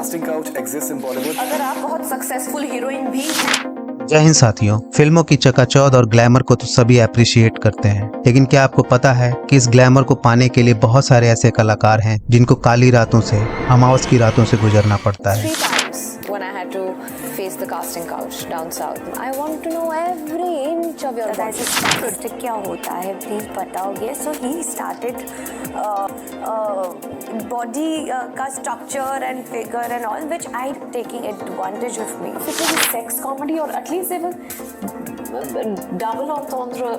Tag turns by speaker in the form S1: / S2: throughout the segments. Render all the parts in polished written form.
S1: casting couch exists in Bollywood.
S2: अगर आप बहुत सक्सेसफुल हीरोइन भी हैं,
S3: जय हिंद साथियों। फिल्मों की चकाचौंध और ग्लैमर को तो सभी अप्रिशिएट करते हैं, लेकिन क्या आपको पता है कि इस ग्लैमर को पाने के लिए बहुत सारे ऐसे कलाकार हैं जिनको काली रातों से, अमावस की रातों से गुजरना पड़ता है।
S2: 3 times when I had to face the casting couch down south, I want to know every inch of your body.
S4: Started क्या होता है प्लीज बताओगे? सो ही स्टार्टेड बॉडी का structure and figure and all which I taking advantage of me.
S2: It was a sex comedy, or at least there were double entendre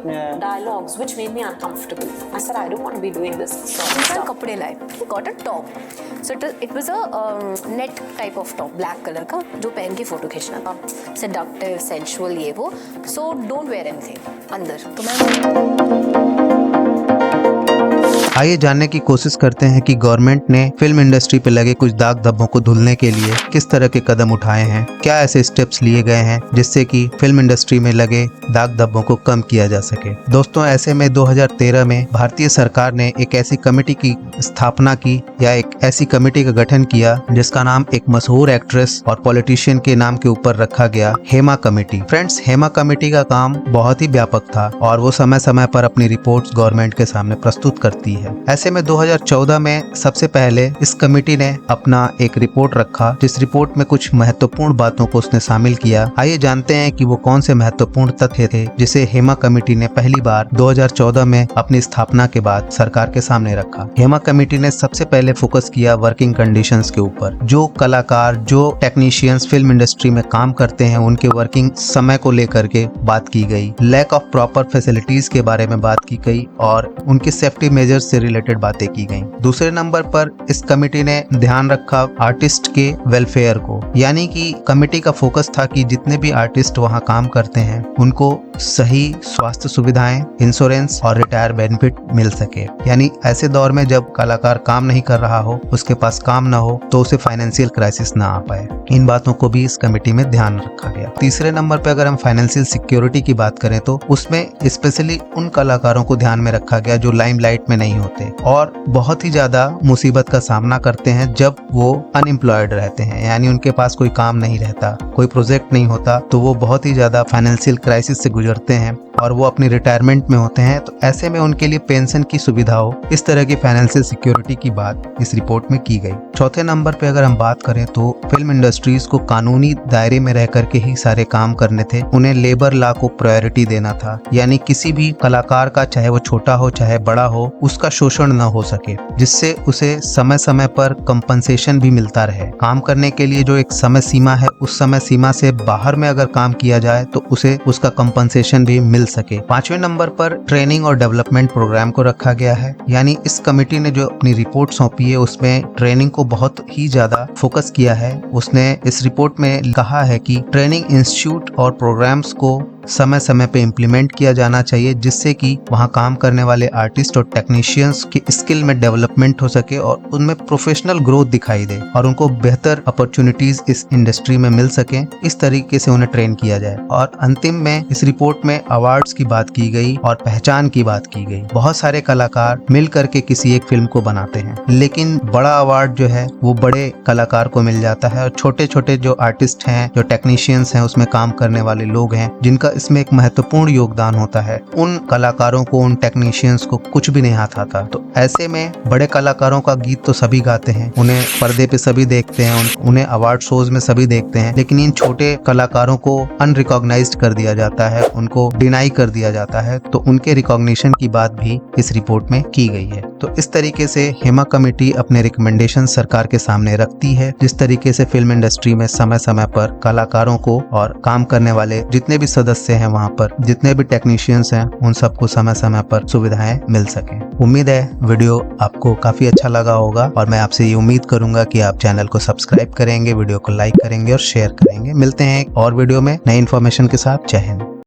S2: dialogues which made me uncomfortable. I said I don't want to be doing this sort of stuff. कपड़े लाए, got a top. So it was a net type of top, black color का, जो पहन के photo खींचना था. Seductive, sensual ये वो. So don't wear anything अंदर. तो मैं
S3: आइए जानने की कोशिश करते हैं कि गवर्नमेंट ने फिल्म इंडस्ट्री पे लगे कुछ दाग धब्बों को धुलने के लिए किस तरह के कदम उठाए हैं, क्या ऐसे स्टेप्स लिए गए हैं जिससे कि फिल्म इंडस्ट्री में लगे दाग धब्बों को कम किया जा सके। दोस्तों, ऐसे में 2013 में भारतीय सरकार ने एक ऐसी कमेटी की स्थापना की या एक ऐसी कमेटी का गठन किया जिसका नाम एक मशहूर एक्ट्रेस और पॉलिटिशियन के नाम के ऊपर रखा गया, Hema committee. Friends, Hema committee का काम बहुत ही व्यापक था और वो समय समय पर अपनी रिपोर्ट्स गवर्नमेंट के सामने प्रस्तुत करती है। ऐसे में 2014 में सबसे पहले इस कमेटी ने अपना एक रिपोर्ट रखा, जिस रिपोर्ट में कुछ महत्वपूर्ण बातों को उसने शामिल किया। आइए जानते हैं कि वो कौन से महत्वपूर्ण तथ्य थे जिसे हेमा कमेटी ने पहली बार 2014 में अपनी स्थापना के बाद सरकार के सामने रखा। हेमा कमेटी ने सबसे पहले फोकस किया वर्किंग कंडीशंस के ऊपर। जो कलाकार, जो टेक्नीशियंस फिल्म इंडस्ट्री में काम करते हैं, उनके वर्किंग समय को लेकर के बात की गई। लैक ऑफ प्रॉपर फैसिलिटीज के बारे में बात की गई और उनकी सेफ्टी मेजर्स से रिलेटेड बातें की गई। दूसरे नंबर पर इस कमेटी ने ध्यान रखा आर्टिस्ट के वेलफेयर को, यानी कि कमेटी का फोकस था कि जितने भी आर्टिस्ट वहां काम करते हैं उनको सही स्वास्थ्य सुविधाएं, इंश्योरेंस और रिटायर बेनिफिट मिल सके। यानी ऐसे दौर में जब कलाकार काम नहीं कर रहा हो, उसके पास काम ना हो, तो उसे फाइनेंशियल क्राइसिस ना आ पाए। इन बातों को भी इस कमेटी में ध्यान रखा गया। तीसरे नंबर पर अगर हम फाइनेंशियल सिक्योरिटी की बात करें तो उसमें स्पेशली उन कलाकारों को ध्यान में रखा गया जो लाइमलाइट में नहीं होते और बहुत ही ज्यादा मुसीबत का सामना करते हैं जब वो अनएम्प्लॉयड रहते हैं, यानी उनके पास कोई काम नहीं रहता, कोई प्रोजेक्ट नहीं होता, तो वो बहुत ही ज्यादा फाइनेंशियल क्राइसिस से गुजरते हैं और वो अपनी रिटायरमेंट में होते हैं। तो ऐसे में उनके लिए पेंशन की सुविधा हो, इस तरह की फाइनेंशियल सिक्योरिटी की बात इस रिपोर्ट में की गई। चौथे नंबर पे अगर हम बात करें तो फिल्म इंडस्ट्रीज को कानूनी दायरे में रह करके ही सारे काम करने थे। उन्हें लेबर लॉ को प्रायोरिटी देना था, यानी किसी भी कलाकार का, चाहे वो छोटा हो चाहे बड़ा हो, उसका शोषण न हो सके, जिससे उसे समय समय पर कंपनसेशन भी मिलता रहे। काम करने के लिए जो एक समय सीमा है, उस समय सीमा से बाहर में अगर काम किया जाए तो उसे उसका कंपनसेशन भी मिल सके। पांचवें नंबर पर ट्रेनिंग और डेवलपमेंट प्रोग्राम को रखा गया है, यानी इस कमेटी ने जो अपनी रिपोर्ट सौंपी है उसमें ट्रेनिंग को बहुत ही ज्यादा फोकस किया है। उसने इस रिपोर्ट में कहा है कि ट्रेनिंग इंस्टीट्यूट और प्रोग्राम्स को समय समय पे इम्प्लीमेंट किया जाना चाहिए, जिससे कि वहाँ काम करने वाले आर्टिस्ट और टेक्नीशियंस की स्किल में डेवलपमेंट हो सके और उनमें प्रोफेशनल ग्रोथ दिखाई दे और उनको बेहतर अपॉर्चुनिटीज इस इंडस्ट्री में मिल सके। इस तरीके से उन्हें ट्रेन किया जाए। और अंतिम में इस रिपोर्ट में अवार्ड्स की बात की गई और पहचान की बात की गई। बहुत सारे कलाकार मिल करके किसी एक फिल्म को बनाते हैं, लेकिन बड़ा अवार्ड जो है वो बड़े कलाकार को मिल जाता है और छोटे छोटे जो आर्टिस्ट हैं, जो टेक्नीशियंस हैं, उसमें काम करने वाले लोग हैं, जिनका इसमें एक महत्वपूर्ण योगदान होता है, उन कलाकारों को, उन टेक्नीशियंस को कुछ भी नहीं हाथ आता। तो ऐसे में बड़े कलाकारों का गीत तो सभी गाते हैं, उन्हें पर्दे पे सभी देखते हैं, उन्हें अवार्ड शोज में सभी देखते हैं, लेकिन इन छोटे कलाकारों को अनरिकॉग्नाइज्ड कर दिया जाता है, उनको डिनाई कर दिया जाता है। तो उनके रिकॉग्निशन की बात भी इस रिपोर्ट में की गई है। तो इस तरीके से हेमा कमेटी अपने रिकमेंडेशन सरकार के सामने रखती है, जिस तरीके से फिल्म इंडस्ट्री में समय समय पर कलाकारों को और काम करने वाले जितने भी सदस्य हैं, वहाँ पर जितने भी टेक्नीशियंस हैं, उन सबको समय समय पर सुविधाएं मिल सकें। उम्मीद है वीडियो आपको काफी अच्छा लगा होगा और मैं आपसे ये उम्मीद करूंगा कि आप चैनल को सब्सक्राइब करेंगे, वीडियो को लाइक करेंगे और शेयर करेंगे। मिलते हैं एक और वीडियो में नई इन्फॉर्मेशन के साथ। जय हिंद।